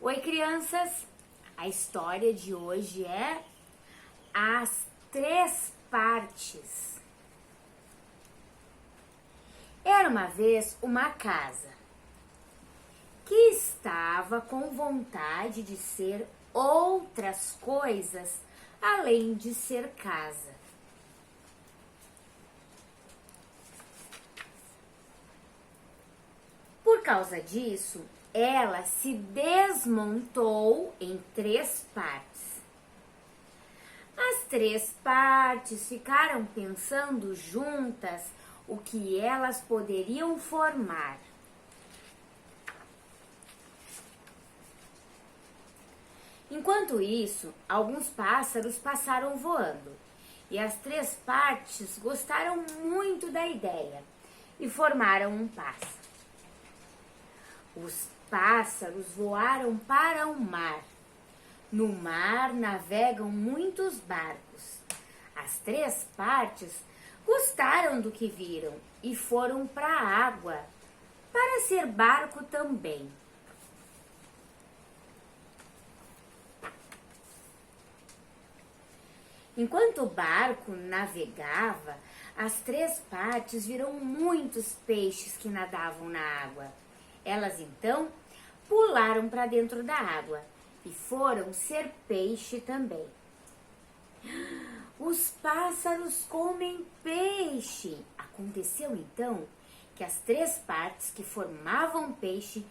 Oi, crianças! A história de hoje é As Três Partes. Era uma vez uma casa que estava com vontade de ser outras coisas além de ser casa. Por causa disso, ela se desmontou em três partes. As três partes ficaram pensando juntas o que elas poderiam formar. Enquanto isso, alguns pássaros passaram voando e as três partes gostaram muito da ideia e formaram um pássaro. Os pássaros voaram para o mar. No mar navegam muitos barcos. As três partes gostaram do que viram e foram para a água para ser barco também. Enquanto o barco navegava, as três partes viram muitos peixes que nadavam na água. Elas então pularam para dentro da água e foram ser peixe também. Os pássaros comem peixe. Aconteceu então que as três partes que formavam peixe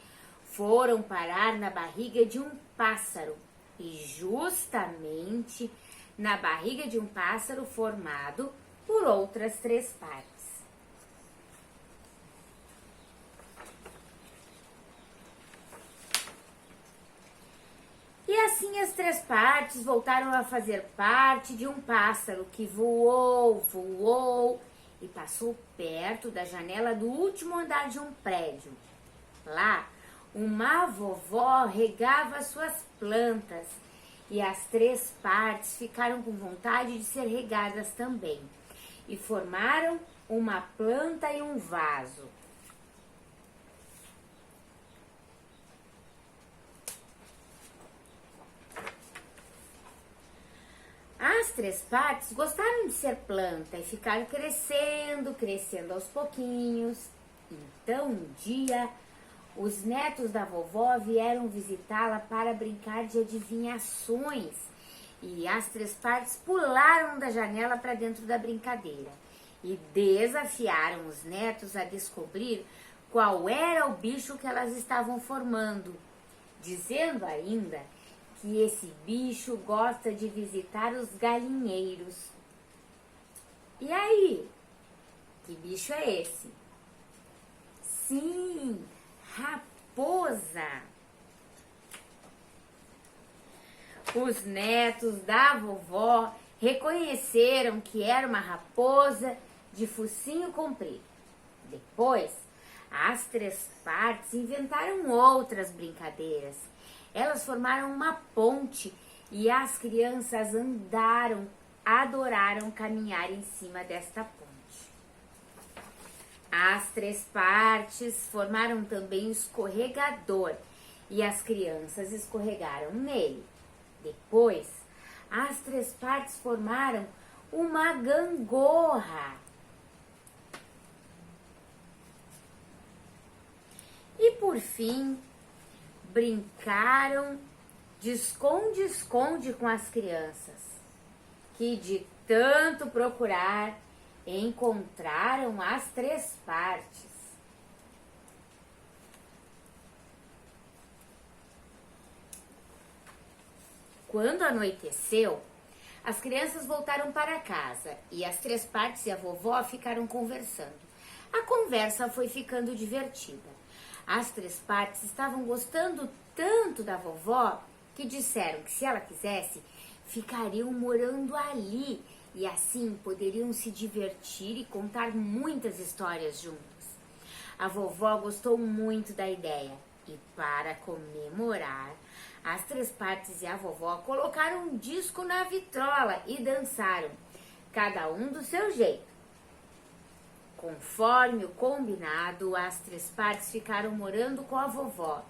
foram parar na barriga de um pássaro e justamente na barriga de um pássaro formado por outras três partes. E assim as três partes voltaram a fazer parte de um pássaro que voou e passou perto da janela do último andar de um prédio. Lá, uma vovó regava suas plantas e as três partes ficaram com vontade de ser regadas também e formaram uma planta e um vaso. As três partes gostaram de ser planta e ficaram crescendo aos pouquinhos. Então, um dia, os netos da vovó vieram visitá-la para brincar de adivinhações. E as três partes pularam da janela para dentro da brincadeira e desafiaram os netos a descobrir qual era o bicho que elas estavam formando, dizendo ainda que esse bicho gosta de visitar os galinheiros. E aí? Que bicho é esse? Sim, raposa! Os netos da vovó reconheceram que era uma raposa de focinho comprido. Depois, as três partes inventaram outras brincadeiras. Elas formaram uma ponte e as crianças adoraram caminhar em cima desta ponte. As três partes formaram também um escorregador e as crianças escorregaram nele. Depois, as três partes formaram uma gangorra. E por fim, brincaram de esconde-esconde com as crianças, que de tanto procurar, encontraram as três partes. Quando anoiteceu, as crianças voltaram para casa e as três partes e a vovó ficaram conversando. A conversa foi ficando divertida. As três partes estavam gostando tanto da vovó que disseram que, se ela quisesse, ficariam morando ali e assim poderiam se divertir e contar muitas histórias juntos. A vovó gostou muito da ideia e, para comemorar, as três partes e a vovó colocaram um disco na vitrola e dançaram, cada um do seu jeito. Conforme o combinado, as três partes ficaram morando com a vovó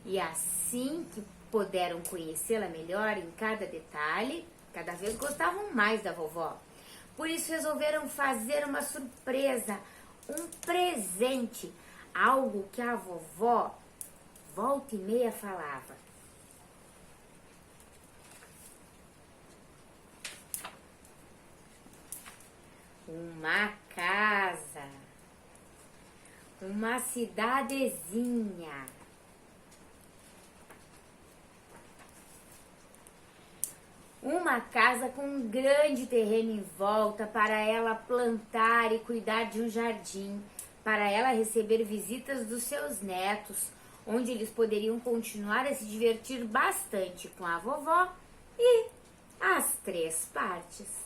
E assim que puderam conhecê-la melhor em cada detalhe, cada vez gostavam mais da vovó. Por isso resolveram fazer uma surpresa, um presente, algo que a vovó volta e meia falava. Uma casa, uma cidadezinha. Uma casa com um grande terreno em volta para ela plantar e cuidar de um jardim, para ela receber visitas dos seus netos, onde eles poderiam continuar a se divertir bastante com a vovó e as três partes.